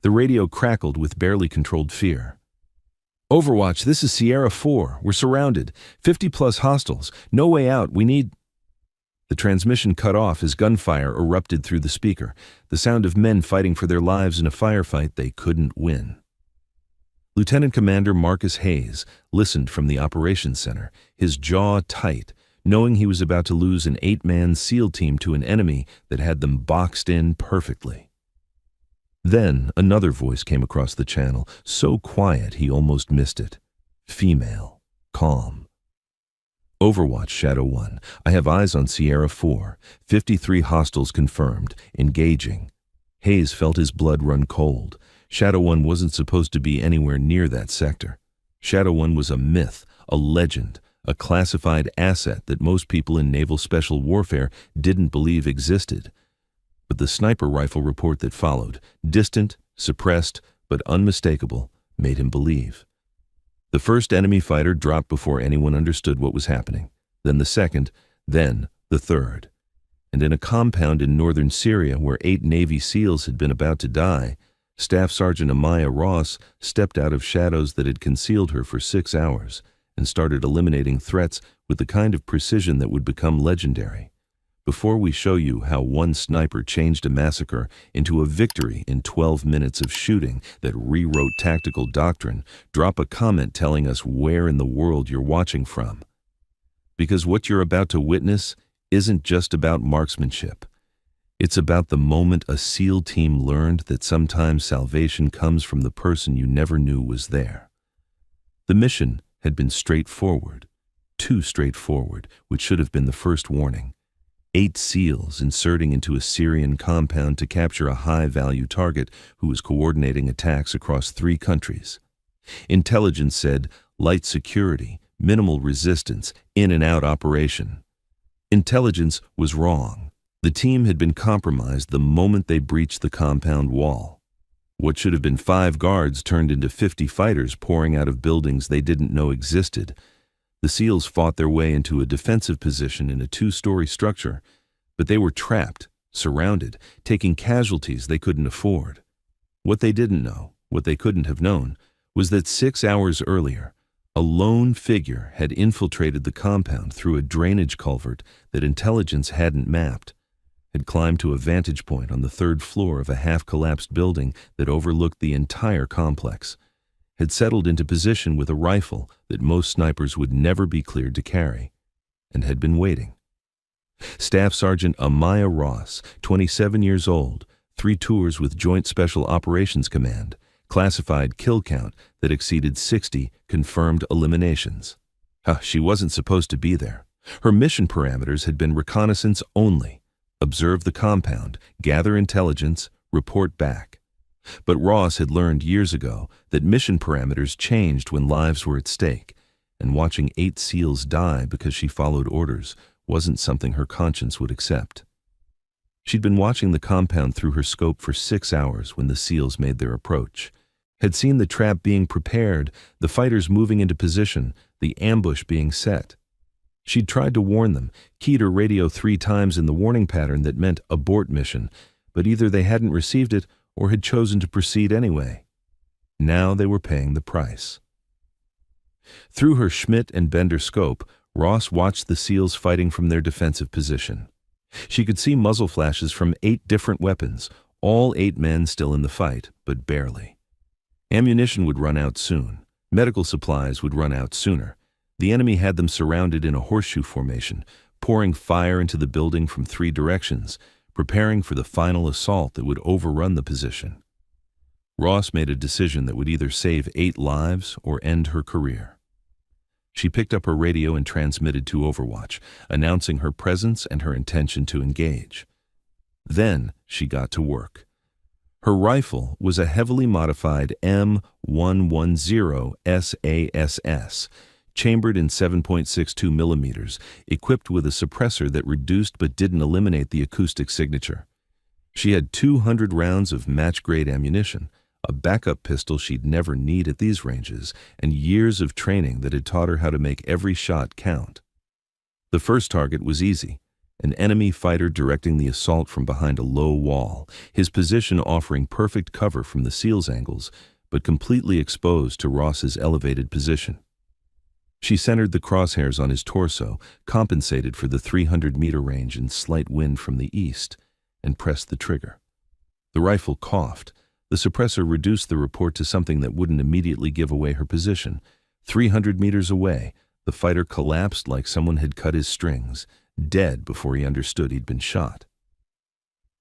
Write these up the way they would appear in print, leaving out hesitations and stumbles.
The radio crackled with barely controlled fear. "Overwatch, this is Sierra 4. We're surrounded. 50-plus hostiles. No way out. We need—" The transmission cut off as gunfire erupted through the speaker, the sound of men fighting for their lives in a firefight they couldn't win. Lieutenant Commander Marcus Hayes listened from the operations center, his jaw tight, knowing he was about to lose an 8-man SEAL team to an enemy that had them boxed in perfectly. Then another voice came across the channel, so quiet he almost missed it. Female, calm. "Overwatch, Shadow 1. I have eyes on Sierra 4. 53 hostiles confirmed. Engaging." Hayes felt his blood run cold. Shadow 1 wasn't supposed to be anywhere near that sector. Shadow 1 was a myth, a legend, a classified asset that most people in naval special warfare didn't believe existed. But the sniper rifle report that followed, distant, suppressed, but unmistakable, made him believe. The first enemy fighter dropped before anyone understood what was happening, then the second, then the third. And in a compound in northern Syria where 8 Navy SEALs had been about to die, Staff Sergeant Amaya Ross stepped out of shadows that had concealed her for 6 hours and started eliminating threats with the kind of precision that would become legendary. Before we show you how one sniper changed a massacre into a victory in 12 minutes of shooting that rewrote tactical doctrine, drop a comment telling us where in the world you're watching from. Because what you're about to witness isn't just about marksmanship. It's about the moment a SEAL team learned that sometimes salvation comes from the person you never knew was there. The mission had been straightforward, too straightforward, which should have been the first warning. 8 SEALs inserting into a Syrian compound to capture a high-value target who was coordinating attacks across 3 countries. Intelligence said light security, minimal resistance, in-and-out operation. Intelligence was wrong. The team had been compromised the moment they breached the compound wall. What should have been 5 guards turned into 50 fighters pouring out of buildings they didn't know existed. The SEALs fought their way into a defensive position in a 2-story structure, but they were trapped, surrounded, taking casualties they couldn't afford. What they didn't know, what they couldn't have known, was that 6 hours earlier, a lone figure had infiltrated the compound through a drainage culvert that intelligence hadn't mapped, had climbed to a vantage point on the 3rd floor of a half-collapsed building that overlooked the entire complex, had settled into position with a rifle that most snipers would never be cleared to carry, and had been waiting. Staff Sergeant Amaya Ross, 27 years old, 3 tours with Joint Special Operations Command, classified kill count that exceeded 60 confirmed eliminations. She wasn't supposed to be there. Her mission parameters had been reconnaissance only. Observe the compound, gather intelligence, report back. But Ross had learned years ago that mission parameters changed when lives were at stake, and watching 8 SEALs die because she followed orders wasn't something her conscience would accept. She'd been watching the compound through her scope for 6 hours when the SEALs made their approach, had seen the trap being prepared, the fighters moving into position, the ambush being set. She'd tried to warn them, keyed her radio 3 times in the warning pattern that meant abort mission, but either they hadn't received it or had chosen to proceed anyway. Now they were paying the price. Through her Schmidt and Bender scope, Ross watched the SEALs fighting from their defensive position. She could see muzzle flashes from 8 different weapons, all 8 men still in the fight, but barely. Ammunition would run out soon. Medical supplies would run out sooner. The enemy had them surrounded in a horseshoe formation, pouring fire into the building from 3 directions, preparing for the final assault that would overrun the position. Ross made a decision that would either save 8 lives or end her career. She picked up her radio and transmitted to Overwatch, announcing her presence and her intention to engage. Then she got to work. Her rifle was a heavily modified M110 SASS, chambered in 7.62 millimeters, equipped with a suppressor that reduced but didn't eliminate the acoustic signature. She had 200 rounds of match-grade ammunition, a backup pistol she'd never need at these ranges, and years of training that had taught her how to make every shot count. The first target was easy. an enemy fighter directing the assault from behind a low wall, his position offering perfect cover from the SEAL's angles, but completely exposed to Ross's elevated position. She centered the crosshairs on his torso, compensated for the 300-meter range and slight wind from the east, and pressed the trigger. The rifle coughed. The suppressor reduced the report to something that wouldn't immediately give away her position. 300 meters away, the fighter collapsed like someone had cut his strings, dead before he understood he'd been shot.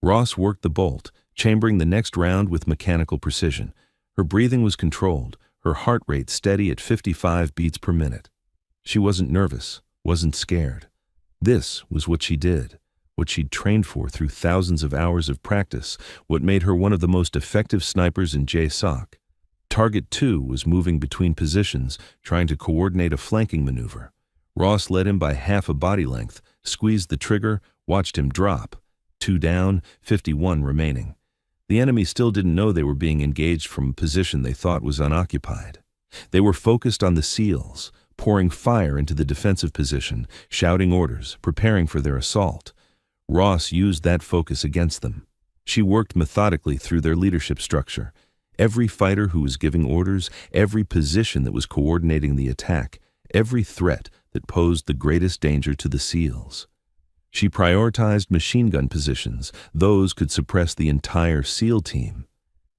Ross worked the bolt, chambering the next round with mechanical precision. Her breathing was controlled, her heart rate steady at 55 beats per minute. She wasn't nervous, wasn't scared. This was what she did, what she'd trained for through thousands of hours of practice, what made her one of the most effective snipers in JSOC. Target 2 was moving between positions, trying to coordinate a flanking maneuver. Ross led him by half a body length, squeezed the trigger, watched him drop. 2 down, 51 remaining. The enemy still didn't know they were being engaged from a position they thought was unoccupied. They were focused on the SEALs, pouring fire into the defensive position, shouting orders, preparing for their assault. Ross used that focus against them. She worked methodically through their leadership structure. Every fighter who was giving orders, every position that was coordinating the attack, every threat that posed the greatest danger to the SEALs. She prioritized machine gun positions. Those could suppress the entire SEAL team.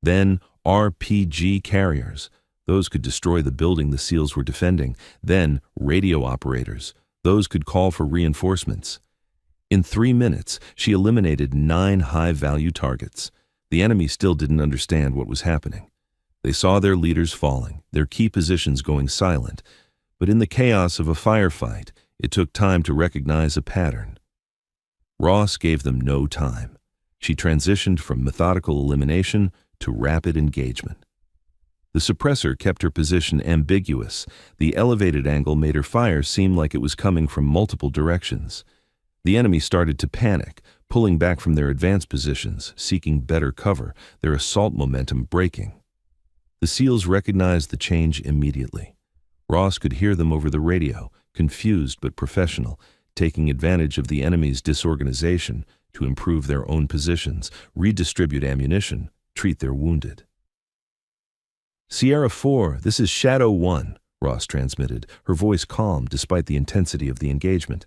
Then RPG carriers. Those could destroy the building the SEALs were defending. Then radio operators. Those could call for reinforcements. In 3 minutes, she eliminated 9 high-value targets. The enemy still didn't understand what was happening. They saw their leaders falling, their key positions going silent. But in the chaos of a firefight, it took time to recognize a pattern. Ross gave them no time. She transitioned from methodical elimination to rapid engagement. The suppressor kept her position ambiguous. The elevated angle made her fire seem like it was coming from multiple directions. The enemy started to panic, pulling back from their advanced positions, seeking better cover, their assault momentum breaking. The SEALs recognized the change immediately. Ross could hear them over the radio, confused but professional, taking advantage of the enemy's disorganization to improve their own positions, redistribute ammunition, treat their wounded. "Sierra 4, this is Shadow 1, Ross transmitted, her voice calm despite the intensity of the engagement.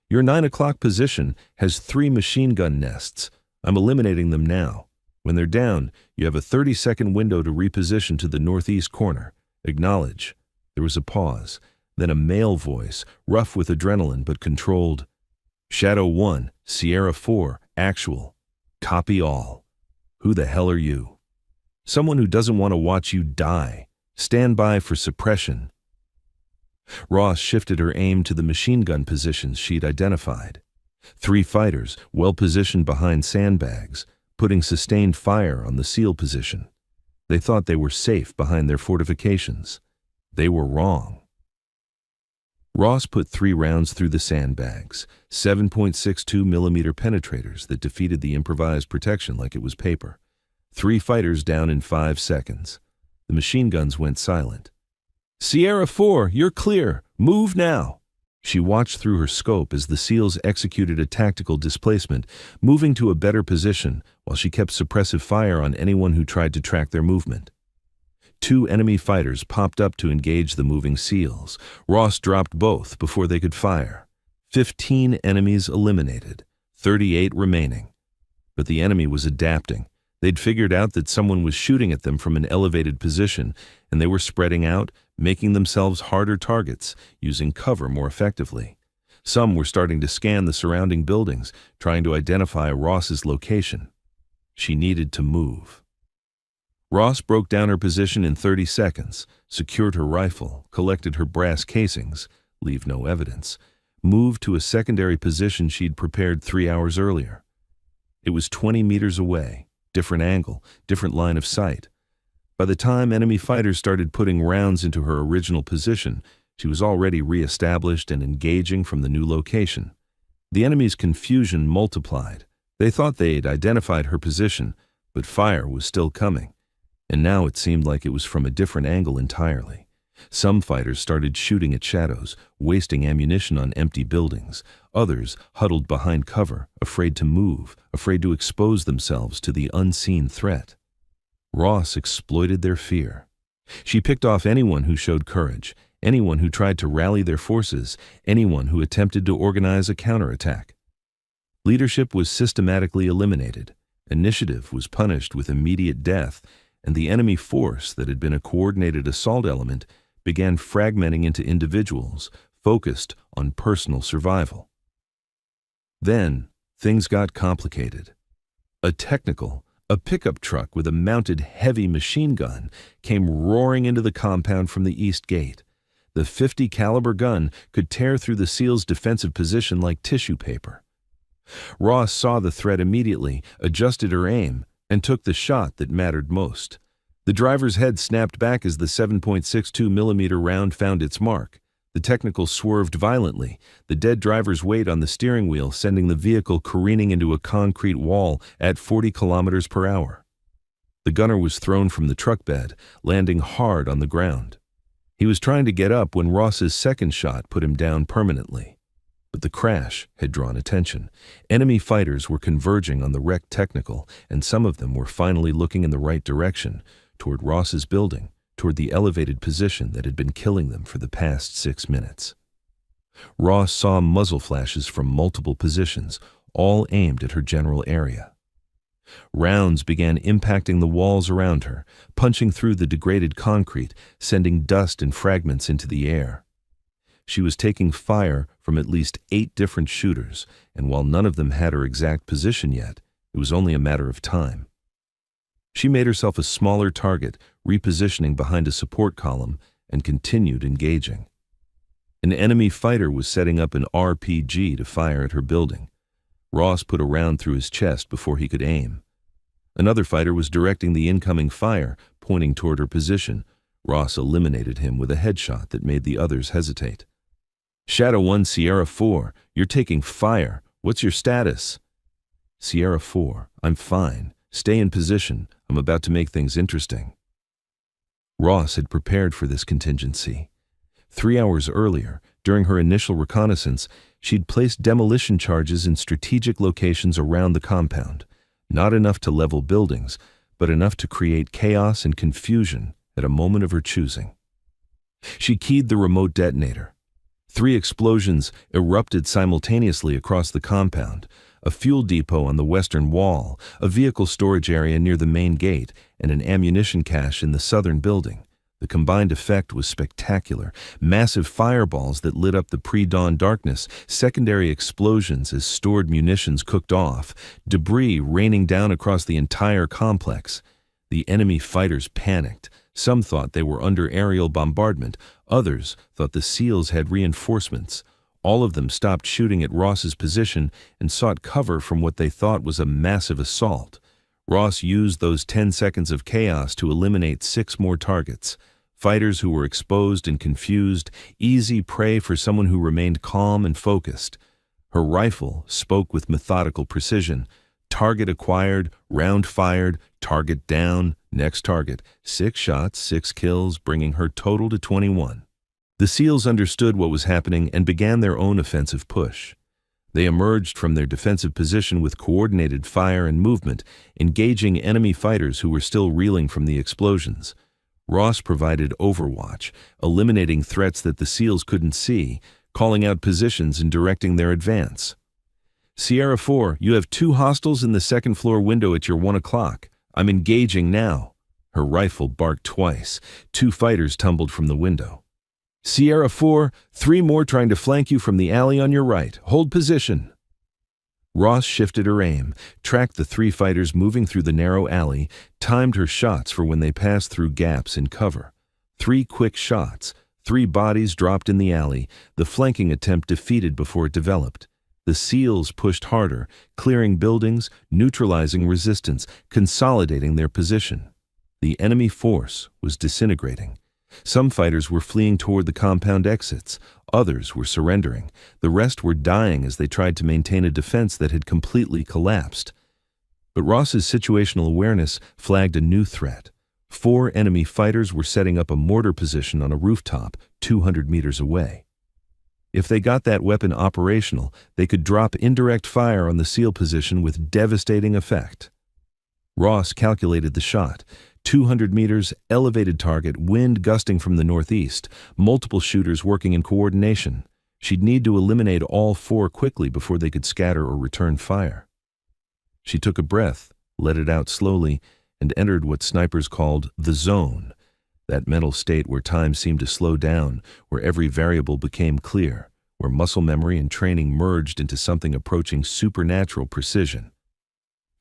"Your 9 o'clock position has 3 machine gun nests. I'm eliminating them now. When they're down, you have a 30-second window to reposition to the northeast corner. Acknowledge." There was a pause, then a male voice, rough with adrenaline but controlled. "Shadow 1, Sierra 4, actual. Copy all. Who the hell are you?" "Someone who doesn't want to watch you die. Stand by for suppression." Ross shifted her aim to the machine gun positions she'd identified. 3 fighters, well-positioned behind sandbags, putting sustained fire on the SEAL position. They thought they were safe behind their fortifications. They were wrong. Ross put 3 rounds through the sandbags, 7.62 millimeter penetrators that defeated the improvised protection like it was paper. 3 fighters down in 5 seconds. The machine guns went silent. "Sierra 4, you're clear. Move now." She watched through her scope as the SEALs executed a tactical displacement, moving to a better position while she kept suppressive fire on anyone who tried to track their movement. 2 enemy fighters popped up to engage the moving SEALs. Ross dropped both before they could fire. 15 enemies eliminated, 38 remaining. But the enemy was adapting. They'd figured out that someone was shooting at them from an elevated position, and they were spreading out, making themselves harder targets, using cover more effectively. Some were starting to scan the surrounding buildings, trying to identify Ross's location. She needed to move. Ross broke down her position in 30 seconds, secured her rifle, collected her brass casings, leave no evidence, moved to a secondary position she'd prepared 3 hours earlier. It was 20 meters away, different angle, different line of sight. By the time enemy fighters started putting rounds into her original position, she was already re-established and engaging from the new location. The enemy's confusion multiplied. They thought they'd identified her position, but fire was still coming. And now it seemed like it was from a different angle entirely. Some fighters started shooting at shadows, wasting ammunition on empty buildings. Others huddled behind cover, afraid to move, afraid to expose themselves to the unseen threat. Ross exploited their fear. She picked off anyone who showed courage, anyone who tried to rally their forces, anyone who attempted to organize a counterattack. Leadership was systematically eliminated, initiative was punished with immediate death, and the enemy force that had been a coordinated assault element began fragmenting into individuals focused on personal survival. Then, things got complicated. A pickup truck with a mounted heavy machine gun came roaring into the compound from the east gate. The .50 caliber gun could tear through the SEAL's defensive position like tissue paper. Ross saw the threat immediately, adjusted her aim, and took the shot that mattered most. The driver's head snapped back as the 7.62 millimeter round found its mark. The technical swerved violently, the dead driver's weight on the steering wheel sending the vehicle careening into a concrete wall at 40 kilometers per hour. The gunner was thrown from the truck bed, landing hard on the ground. He was trying to get up when Ross's second shot put him down permanently. But the crash had drawn attention. Enemy fighters were converging on the wrecked technical, and some of them were finally looking in the right direction, toward Ross's building, toward the elevated position that had been killing them for the past 6 minutes. Ross saw muzzle flashes from multiple positions, all aimed at her general area. Rounds began impacting the walls around her, punching through the degraded concrete, sending dust and fragments into the air. She was taking fire from at least 8 different shooters, and while none of them had her exact position yet, it was only a matter of time. She made herself a smaller target, repositioning behind a support column, and continued engaging. An enemy fighter was setting up an RPG to fire at her building. Ross put a round through his chest before he could aim. Another fighter was directing the incoming fire, pointing toward her position. Ross eliminated him with a headshot that made the others hesitate. Shadow 1, Sierra 4, you're taking fire. What's your status? Sierra 4, I'm fine. Stay in position. I'm about to make things interesting. Ross had prepared for this contingency. 3 hours earlier, during her initial reconnaissance, she'd placed demolition charges in strategic locations around the compound, not enough to level buildings, but enough to create chaos and confusion at a moment of her choosing. She keyed the remote detonator. 3 explosions erupted simultaneously across the compound: a fuel depot on the western wall, a vehicle storage area near the main gate, and an ammunition cache in the southern building. The combined effect was spectacular. Massive fireballs that lit up the pre-dawn darkness, secondary explosions as stored munitions cooked off, debris raining down across the entire complex. The enemy fighters panicked. Some thought they were under aerial bombardment. Others thought the SEALs had reinforcements. All of them stopped shooting at Ross's position and sought cover from what they thought was a massive assault. Ross used those 10 seconds of chaos to eliminate 6 more targets. Fighters who were exposed and confused, easy prey for someone who remained calm and focused. Her rifle spoke with methodical precision. Target acquired, round fired, target down, next target. 6 shots, 6 kills, bringing her total to 21. The SEALs understood what was happening and began their own offensive push. They emerged from their defensive position with coordinated fire and movement, engaging enemy fighters who were still reeling from the explosions. Ross provided Overwatch, eliminating threats that the SEALs couldn't see, calling out positions and directing their advance. Sierra 4, you have 2 hostiles in the second-floor window at your 1 o'clock. I'm engaging now. Her rifle barked twice. 2 fighters tumbled from the window. Sierra 4, 3 more trying to flank you from the alley on your right. Hold position. Ross shifted her aim, tracked the 3 fighters moving through the narrow alley, timed her shots for when they passed through gaps in cover. 3 quick shots, 3 bodies dropped in the alley, the flanking attempt defeated before it developed. The SEALs pushed harder, clearing buildings, neutralizing resistance, consolidating their position. The enemy force was disintegrating. Some fighters were fleeing toward the compound exits. Others were surrendering. The rest were dying as they tried to maintain a defense that had completely collapsed. But Ross's situational awareness flagged a new threat. 4 enemy fighters were setting up a mortar position on a rooftop 200 meters away. If they got that weapon operational, they could drop indirect fire on the SEAL position with devastating effect. Ross calculated the shot. 200 meters, elevated target, wind gusting from the northeast, multiple shooters working in coordination. She'd need to eliminate all 4 quickly before they could scatter or return fire. She took a breath, let it out slowly, and entered what snipers called the zone, that mental state where time seemed to slow down, where every variable became clear, where muscle memory and training merged into something approaching supernatural precision.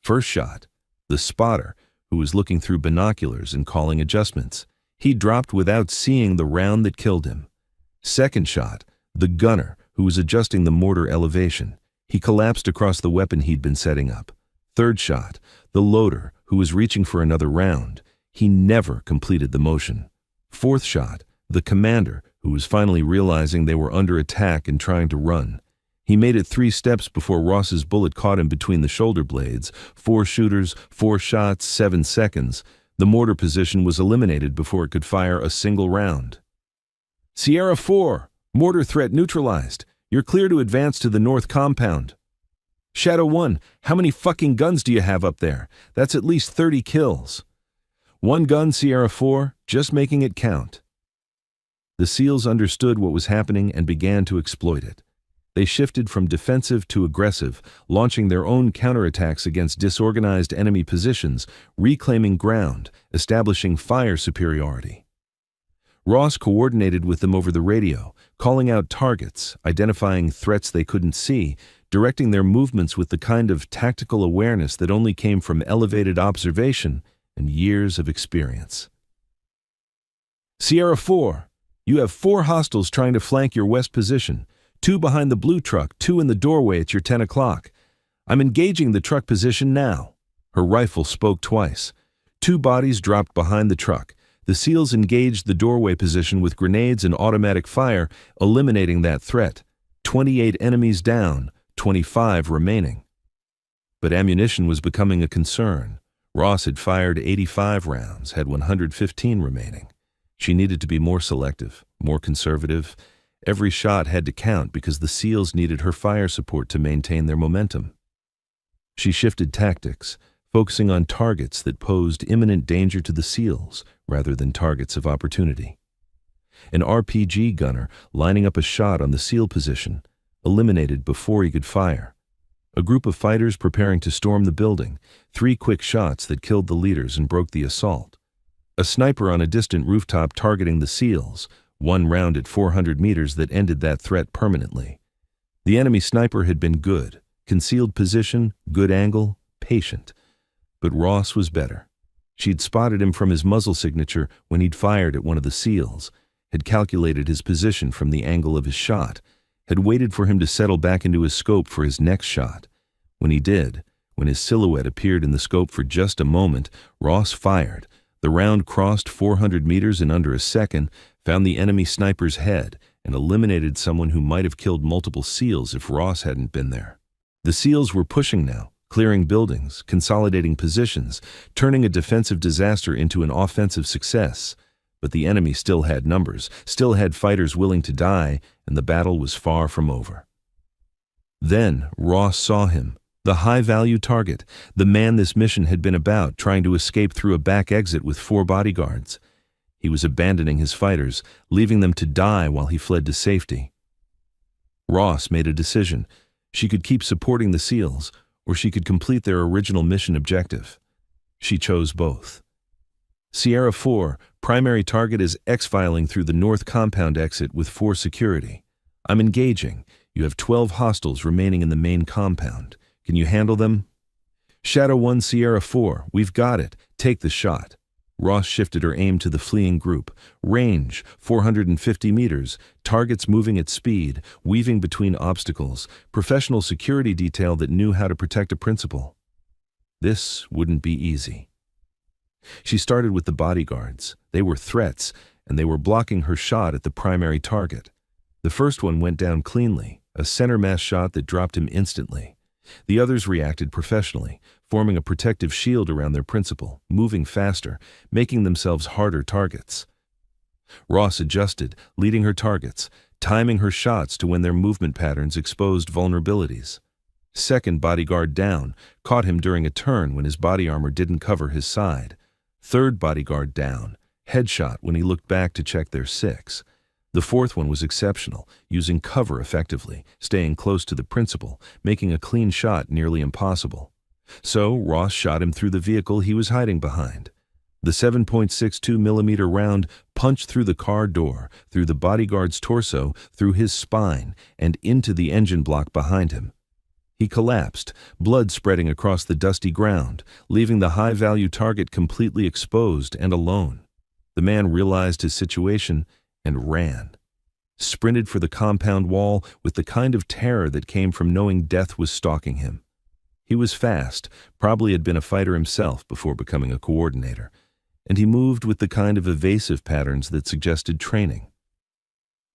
First shot, the spotter, who was looking through binoculars and calling adjustments. He dropped without seeing the round that killed him. Second shot, the gunner, who was adjusting the mortar elevation. He collapsed across the weapon he'd been setting up. Third shot, the loader, who was reaching for another round. He never completed the motion. Fourth shot, the commander, who was finally realizing they were under attack and trying to run. He made it 3 steps before Ross's bullet caught him between the shoulder blades. 4 shooters, 4 shots, 7 seconds. The mortar position was eliminated before it could fire a single round. Sierra 4, mortar threat neutralized. You're clear to advance to the north compound. Shadow 1, how many fucking guns do you have up there? That's at least 30 kills. 1 gun, Sierra 4, just making it count. The SEALs understood what was happening and began to exploit it. They shifted from defensive to aggressive, launching their own counterattacks against disorganized enemy positions, reclaiming ground, establishing fire superiority. Ross coordinated with them over the radio, calling out targets, identifying threats they couldn't see, directing their movements with the kind of tactical awareness that only came from elevated observation and years of experience. Sierra 4, you have 4 hostiles trying to flank your west position. 2 behind the blue truck, 2 in the doorway at your 10 o'clock. I'm engaging the truck position now. Her rifle spoke twice. 2 bodies dropped behind the truck. The SEALs engaged the doorway position with grenades and automatic fire, eliminating that threat. 28 enemies down, 25 remaining. But ammunition was becoming a concern. Ross had fired 85 rounds, had 115 remaining. She needed to be more selective, more conservative. Every shot had to count because the SEALs needed her fire support to maintain their momentum. She shifted tactics, focusing on targets that posed imminent danger to the SEALs rather than targets of opportunity. An RPG gunner lining up a shot on the SEAL position, eliminated before he could fire. A group of fighters preparing to storm the building, 3 quick shots that killed the leaders and broke the assault. A sniper on a distant rooftop targeting the SEALs, 1 round at 400 meters that ended that threat permanently. The enemy sniper had been good, concealed position, good angle, patient. But Ross was better. She'd spotted him from his muzzle signature when he'd fired at one of the SEALs, had calculated his position from the angle of his shot, had waited for him to settle back into his scope for his next shot. When he did, when his silhouette appeared in the scope for just a moment, Ross fired. The round crossed 400 meters in under a second, found the enemy sniper's head, and eliminated someone who might have killed multiple SEALs if Ross hadn't been there. The SEALs were pushing now, clearing buildings, consolidating positions, turning a defensive disaster into an offensive success. But the enemy still had numbers, still had fighters willing to die, and the battle was far from over. Then Ross saw him, the high-value target, the man this mission had been about, trying to escape through a back exit with 4 bodyguards. He was abandoning his fighters, leaving them to die while he fled to safety. Ross made a decision. She could keep supporting the SEALs, or she could complete their original mission objective. She chose both. Sierra 4, primary target is exfiling through the north compound exit with 4 security. I'm engaging. You have 12 hostiles remaining in the main compound. Can you handle them? Shadow 1, Sierra 4, we've got it. Take the shot. Ross shifted her aim to the fleeing group. Range, 450 meters. Targets moving at speed, weaving between obstacles. Professional security detail that knew how to protect a principal. This wouldn't be easy. She started with the bodyguards. They were threats, and they were blocking her shot at the primary target. The first one went down cleanly, a center mass shot that dropped him instantly. The others reacted professionally, forming a protective shield around their principal, moving faster, making themselves harder targets. Ross adjusted, leading her targets, timing her shots to when their movement patterns exposed vulnerabilities. Second bodyguard down, caught him during a turn when his body armor didn't cover his side. Third bodyguard down, headshot when he looked back to check their six. The fourth one was exceptional, using cover effectively, staying close to the principal, making a clean shot nearly impossible. So Ross shot him through the vehicle he was hiding behind. The 7.62mm round punched through the car door, through the bodyguard's torso, through his spine, and into the engine block behind him. He collapsed, blood spreading across the dusty ground, leaving the high-value target completely exposed and alone. The man realized his situation and ran. Sprinted for the compound wall with the kind of terror that came from knowing death was stalking him. He was fast, probably had been a fighter himself before becoming a coordinator, and he moved with the kind of evasive patterns that suggested training.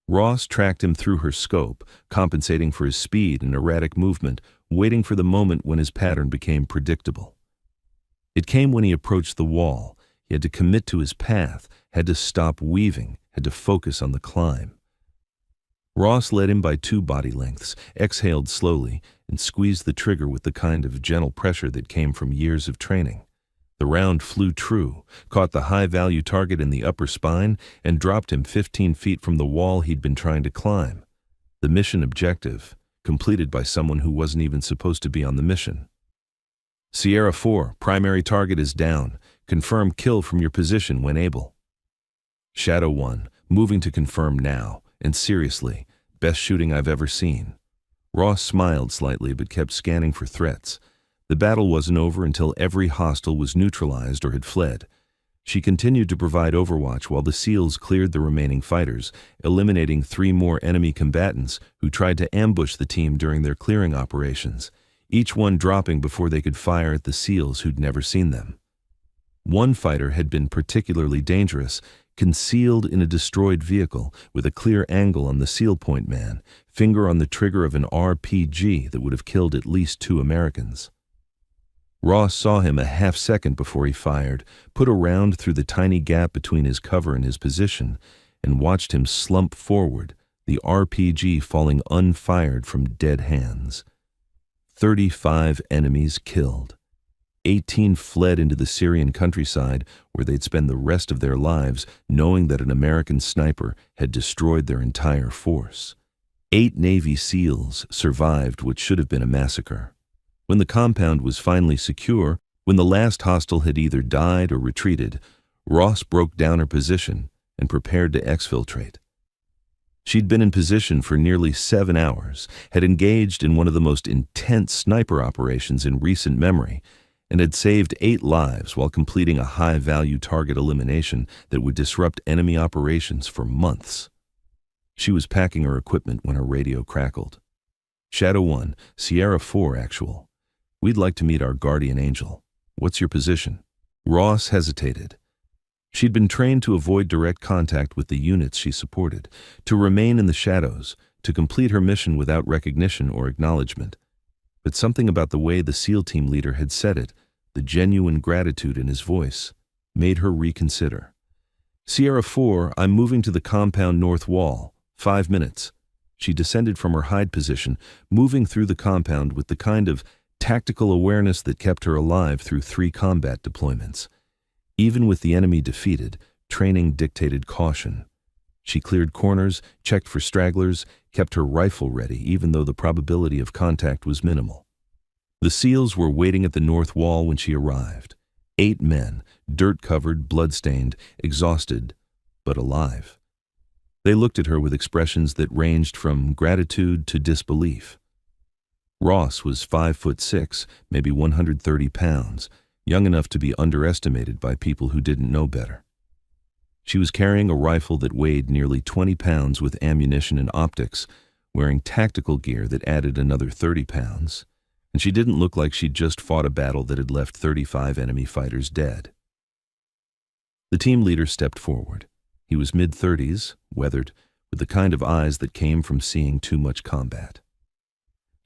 Ross tracked him through her scope, compensating for his speed and erratic movement, waiting for the moment when his pattern became predictable. It came when he approached the wall. He had to commit to his path, had to stop weaving, had to focus on the climb. Ross led him by 2 body lengths, exhaled slowly, and squeezed the trigger with the kind of gentle pressure that came from years of training. The round flew true, caught the high-value target in the upper spine, and dropped him 15 feet from the wall he'd been trying to climb. The mission objective, completed by someone who wasn't even supposed to be on the mission. Sierra 4, primary target is down. Confirm kill from your position when able. Shadow 1, moving to confirm now, and seriously, best shooting I've ever seen. Ross smiled slightly but kept scanning for threats. The battle wasn't over until every hostile was neutralized or had fled. She continued to provide overwatch while the SEALs cleared the remaining fighters, eliminating 3 more enemy combatants who tried to ambush the team during their clearing operations, each one dropping before they could fire at the SEALs who'd never seen them. One fighter had been particularly dangerous, concealed in a destroyed vehicle with a clear angle on the SEAL point man, finger on the trigger of an RPG that would have killed at least 2 Americans. Ross saw him a half-second before he fired, put a round through the tiny gap between his cover and his position, and watched him slump forward, the RPG falling unfired from dead hands. 35 enemies killed. 18 fled into the Syrian countryside where they'd spend the rest of their lives knowing that an American sniper had destroyed their entire force. 8 Navy SEALs survived what should have been a massacre. When the compound was finally secure, when the last hostile had either died or retreated, Ross broke down her position and prepared to exfiltrate. She'd been in position for nearly 7 hours, had engaged in one of the most intense sniper operations in recent memory, and had saved 8 lives while completing a high-value target elimination that would disrupt enemy operations for months. She was packing her equipment when her radio crackled. Shadow 1, Sierra 4 actual. We'd like to meet our guardian angel. What's your position? Ross hesitated. She'd been trained to avoid direct contact with the units she supported, to remain in the shadows, to complete her mission without recognition or acknowledgement. But something about the way the SEAL team leader had said it, the genuine gratitude in his voice, made her reconsider. Sierra 4, I'm moving to the compound north wall. 5 minutes. She descended from her hide position, moving through the compound with the kind of tactical awareness that kept her alive through 3 combat deployments. Even with the enemy defeated, training dictated caution. She cleared corners, checked for stragglers, kept her rifle ready even though the probability of contact was minimal. The SEALs were waiting at the north wall when she arrived. 8 men, dirt-covered, blood-stained, exhausted, but alive. They looked at her with expressions that ranged from gratitude to disbelief. Ross was 5'6", maybe 130 pounds, young enough to be underestimated by people who didn't know better. She was carrying a rifle that weighed nearly 20 pounds with ammunition and optics, wearing tactical gear that added another 30 pounds, and she didn't look like she'd just fought a battle that had left 35 enemy fighters dead. The team leader stepped forward. He was mid-30s, weathered, with the kind of eyes that came from seeing too much combat.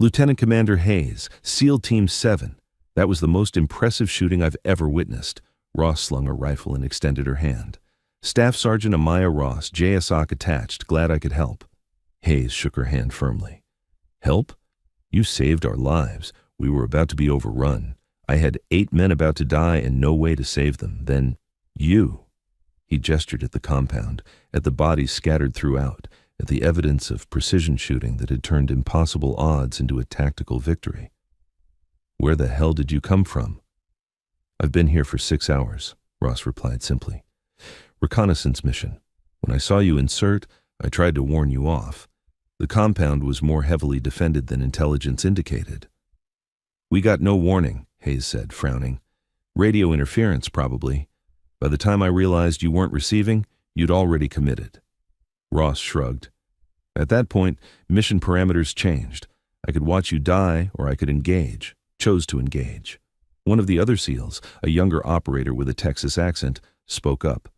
Lieutenant Commander Hayes, SEAL Team 7. That was the most impressive shooting I've ever witnessed. Ross slung her rifle and extended her hand. Staff Sergeant Amaya Ross, JSOC attached, glad I could help. Hayes shook her hand firmly. Help? You saved our lives. We were about to be overrun. I had 8 men about to die and no way to save them. Then, you. He gestured at the compound, at the bodies scattered throughout, at the evidence of precision shooting that had turned impossible odds into a tactical victory. Where the hell did you come from? I've been here for 6 hours, Ross replied simply. Reconnaissance mission. When I saw you insert, I tried to warn you off. The compound was more heavily defended than intelligence indicated. We got no warning, Hayes said, frowning. Radio interference, probably. By the time I realized you weren't receiving, you'd already committed. Ross shrugged. At that point, mission parameters changed. I could watch you die, or I could engage. Chose to engage. One of the other SEALs, a younger operator with a Texas accent, spoke up.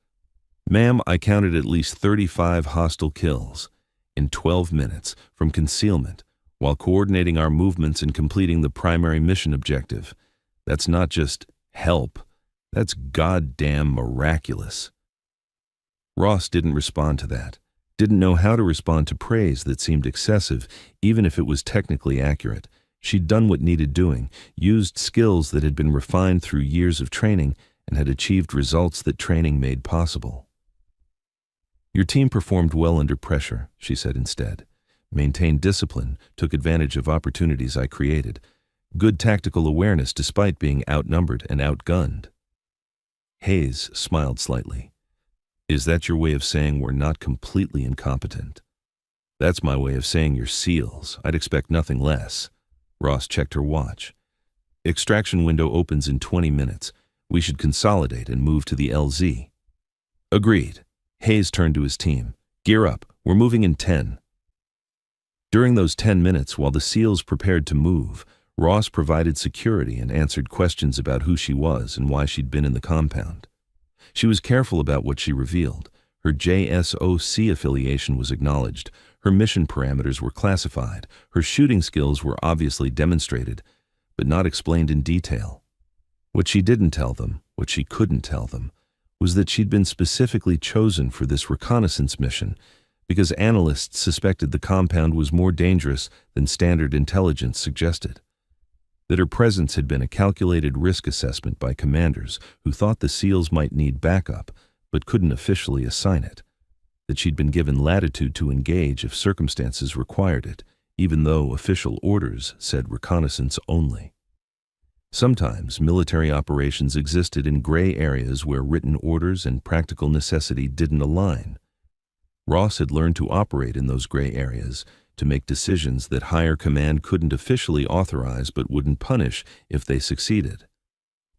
Ma'am, I counted at least 35 hostile kills in 12 minutes from concealment while coordinating our movements and completing the primary mission objective. That's not just help. That's goddamn miraculous. Ross didn't respond to that. Didn't know how to respond to praise that seemed excessive, even if it was technically accurate. She'd done what needed doing, used skills that had been refined through years of training, and had achieved results that training made possible. Your team performed well under pressure, she said instead. Maintained discipline, took advantage of opportunities I created. Good tactical awareness despite being outnumbered and outgunned. Hayes smiled slightly. Is that your way of saying we're not completely incompetent? That's my way of saying you're SEALs. I'd expect nothing less. Ross checked her watch. Extraction window opens in 20 minutes. We should consolidate and move to the LZ. Agreed. Hayes turned to his team. Gear up. We're moving in 10. During those 10 minutes, while the SEALs prepared to move, Ross provided security and answered questions about who she was and why she'd been in the compound. She was careful about what she revealed. Her JSOC affiliation was acknowledged. Her mission parameters were classified. Her shooting skills were obviously demonstrated, but not explained in detail. What she didn't tell them, what she couldn't tell them, was that she'd been specifically chosen for this reconnaissance mission because analysts suspected the compound was more dangerous than standard intelligence suggested. That her presence had been a calculated risk assessment by commanders who thought the SEALs might need backup but couldn't officially assign it. That she'd been given latitude to engage if circumstances required it, even though official orders said reconnaissance only. Sometimes military operations existed in gray areas where written orders and practical necessity didn't align. Ross had learned to operate in those gray areas, to make decisions that higher command couldn't officially authorize but wouldn't punish if they succeeded.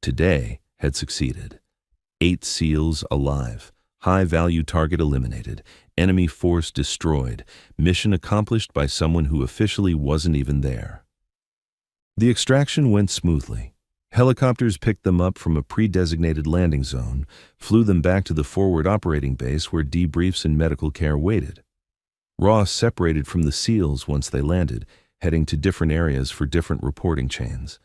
Today had succeeded. 8 SEALs alive, high-value target eliminated, enemy force destroyed, mission accomplished by someone who officially wasn't even there. The extraction went smoothly. Helicopters picked them up from a pre-designated landing zone, flew them back to the forward operating base where debriefs and medical care waited. Ross separated from the SEALs once they landed, heading to different areas for different reporting chains.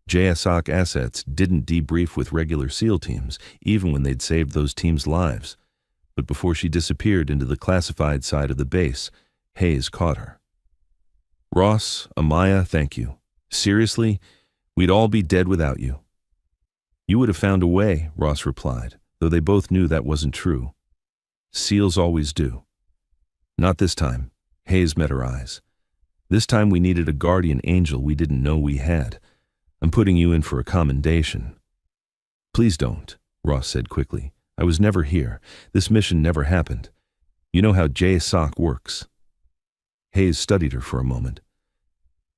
JSOC assets didn't debrief with regular SEAL teams, even when they'd saved those teams' lives. But before she disappeared into the classified side of the base, Hayes caught her. Ross, Amaya, thank you. Seriously, we'd all be dead without you. You would have found a way, Ross replied, though they both knew that wasn't true. SEALs always do. Not this time. Hayes met her eyes. This time we needed a guardian angel we didn't know we had. I'm putting you in for a commendation. Please don't, Ross said quickly. I was never here. This mission never happened. You know how JSOC works. Hayes studied her for a moment.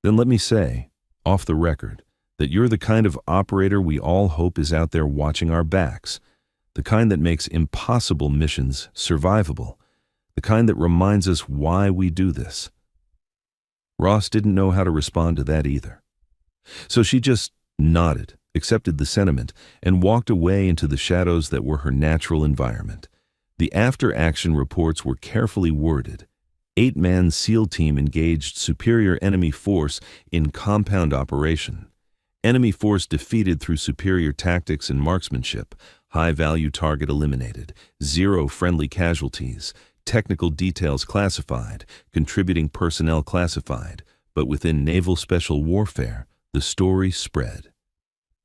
Then let me say, off the record, that you're the kind of operator we all hope is out there watching our backs, the kind that makes impossible missions survivable, the kind that reminds us why we do this. Ross didn't know how to respond to that either. So she just nodded, accepted the sentiment, and walked away into the shadows that were her natural environment. The after-action reports were carefully worded. 8-man SEAL team engaged superior enemy force in compound operation. Enemy force defeated through superior tactics and marksmanship. High-value target eliminated. 0 friendly casualties. Technical details classified. Contributing personnel classified. But within naval special warfare, the story spread.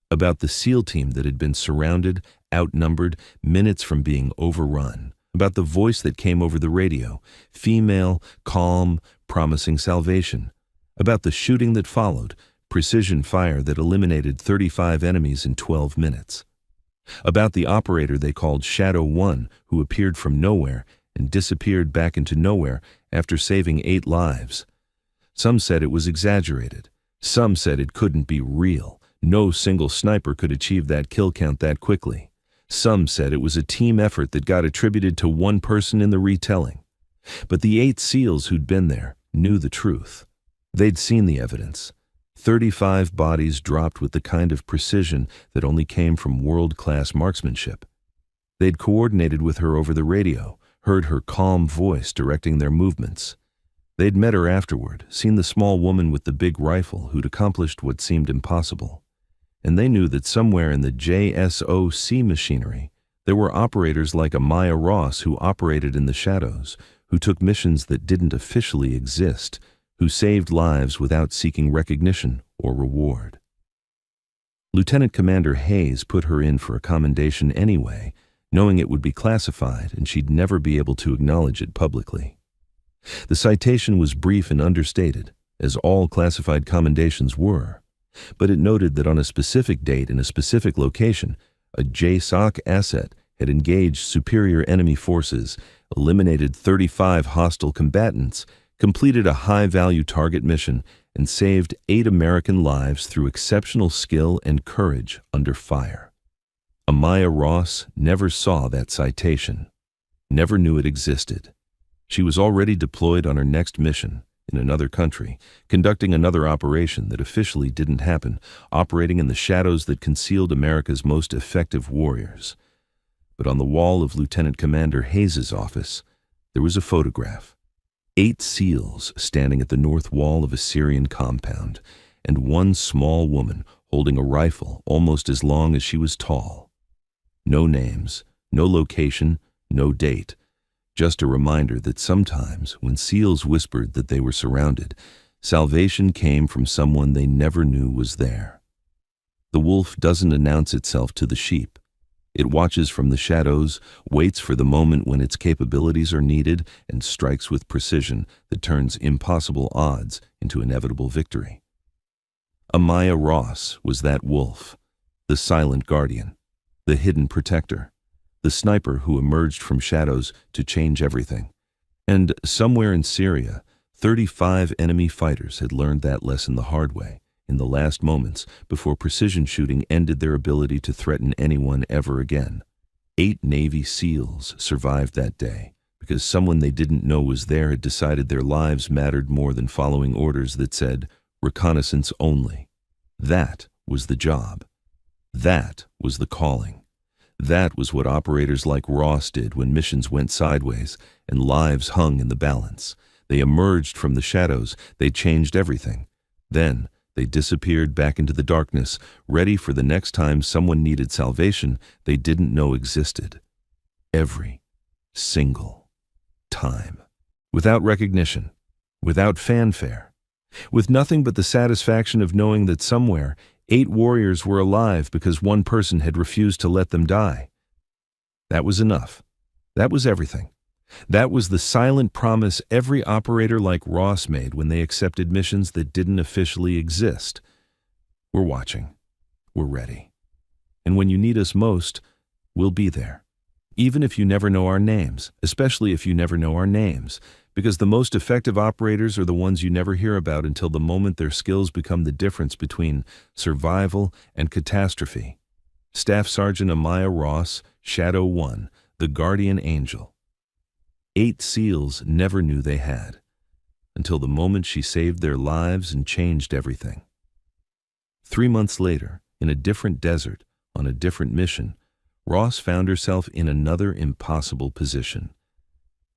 About the SEAL team that had been surrounded, outnumbered, minutes from being overrun. About the voice that came over the radio, female, calm, promising salvation. About the shooting that followed, precision fire that eliminated 35 enemies in 12 minutes. About the operator they called Shadow 1, who appeared from nowhere and disappeared back into nowhere after saving 8 lives. Some said it was exaggerated. Some said it couldn't be real. No single sniper could achieve that kill count that quickly. Some said it was a team effort that got attributed to one person in the retelling. But the 8 SEALs who'd been there knew the truth. They'd seen the evidence. 35 bodies dropped with the kind of precision that only came from world-class marksmanship. They'd coordinated with her over the radio, heard her calm voice directing their movements. They'd met her afterward, seen the small woman with the big rifle who'd accomplished what seemed impossible. And they knew that somewhere in the JSOC machinery, there were operators like Amaya Ross who operated in the shadows, who took missions that didn't officially exist, who saved lives without seeking recognition or reward. Lieutenant Commander Hayes put her in for a commendation anyway, knowing it would be classified and she'd never be able to acknowledge it publicly. The citation was brief and understated, as all classified commendations were, but it noted that on a specific date in a specific location, a JSOC asset had engaged superior enemy forces, eliminated 35 hostile combatants, completed a high-value target mission, and saved 8 American lives through exceptional skill and courage under fire. Amaya Ross never saw that citation, never knew it existed. She was already deployed on her next mission in another country, conducting another operation that officially didn't happen, operating in the shadows that concealed America's most effective warriors. But on the wall of Lieutenant Commander Hayes' office, there was a photograph. 8 SEALs standing at the north wall of a Syrian compound, and one small woman holding a rifle almost as long as she was tall. No names, no location, no date. Just a reminder that sometimes, when SEALs whispered that they were surrounded, salvation came from someone they never knew was there. The wolf doesn't announce itself to the sheep. It watches from the shadows, waits for the moment when its capabilities are needed, and strikes with precision that turns impossible odds into inevitable victory. Amaya Ross was that wolf, the silent guardian, the hidden protector, the sniper who emerged from shadows to change everything. And somewhere in Syria, 35 enemy fighters had learned that lesson the hard way, in the last moments before precision shooting ended their ability to threaten anyone ever again. 8 Navy SEALs survived that day because someone they didn't know was there had decided their lives mattered more than following orders that said, reconnaissance only. That was the job. That was the calling. That was what operators like Ross did when missions went sideways and lives hung in the balance. They emerged from the shadows. They changed everything. Then they disappeared back into the darkness, ready for the next time someone needed salvation they didn't know existed. Every single time. Without recognition, without fanfare, with nothing but the satisfaction of knowing that somewhere 8 warriors were alive because one person had refused to let them die. That was enough. That was everything. That was the silent promise every operator like Ross made when they accepted missions that didn't officially exist. We're watching. We're ready. And when you need us most, we'll be there. Even if you never know our names, especially if you never know our names, because the most effective operators are the ones you never hear about until the moment their skills become the difference between survival and catastrophe. Staff Sergeant Amaya Ross, Shadow 1, the guardian angel. 8 SEALs never knew they had, until the moment she saved their lives and changed everything. 3 months later, in a different desert, on a different mission, Ross found herself in another impossible position.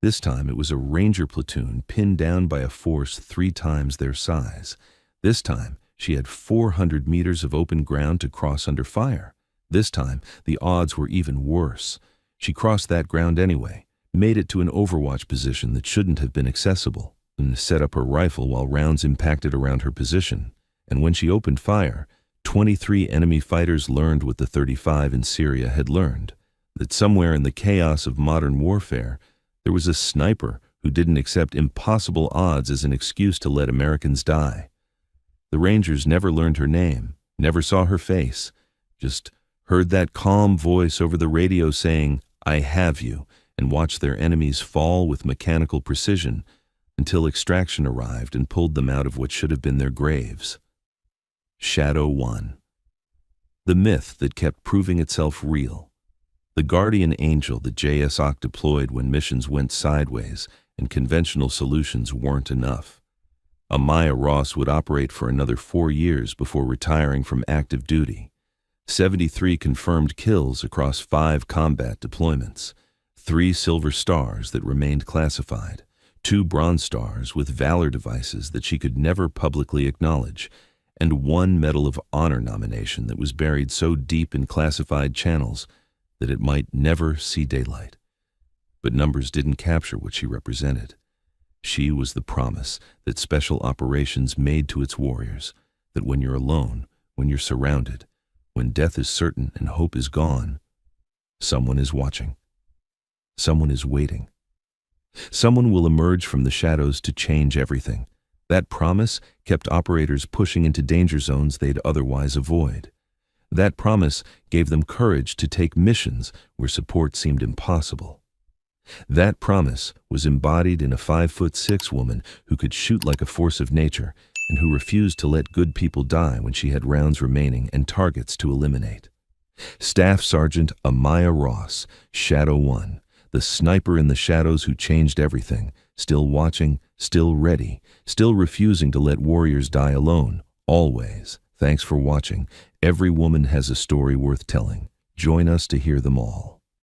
This time it was a ranger platoon pinned down by a force 3 times their size. This time she had 400 meters of open ground to cross under fire. This time the odds were even worse. She crossed that ground anyway, made it to an Overwatch position that shouldn't have been accessible, and set up her rifle while rounds impacted around her position. And when she opened fire, 23 enemy fighters learned what the 35 in Syria had learned, that somewhere in the chaos of modern warfare, there was a sniper who didn't accept impossible odds as an excuse to let Americans die. The Rangers never learned her name, never saw her face, just heard that calm voice over the radio saying, "I have you," and watched their enemies fall with mechanical precision until extraction arrived and pulled them out of what should have been their graves. Shadow 1. The myth that kept proving itself real. The guardian angel that JSOC deployed when missions went sideways and conventional solutions weren't enough. Amaya Ross would operate for another 4 years before retiring from active duty. 73 confirmed kills across 5 combat deployments, 3 silver stars that remained classified, 2 bronze stars with valor devices that she could never publicly acknowledge, and 1 Medal of Honor nomination that was buried so deep in classified channels that it might never see daylight. But numbers didn't capture what she represented. She was the promise that special operations made to its warriors, that when you're alone, when you're surrounded, when death is certain and hope is gone, someone is watching. Someone is waiting. Someone will emerge from the shadows to change everything. That promise kept operators pushing into danger zones they'd otherwise avoid. That promise gave them courage to take missions where support seemed impossible. That promise was embodied in a 5'6" woman who could shoot like a force of nature and who refused to let good people die when she had rounds remaining and targets to eliminate. Staff Sergeant Amaya Ross, Shadow 1, the sniper in the shadows who changed everything, still watching, still ready, still refusing to let warriors die alone, always. Thanks for watching. Every woman has a story worth telling. Join us to hear them all.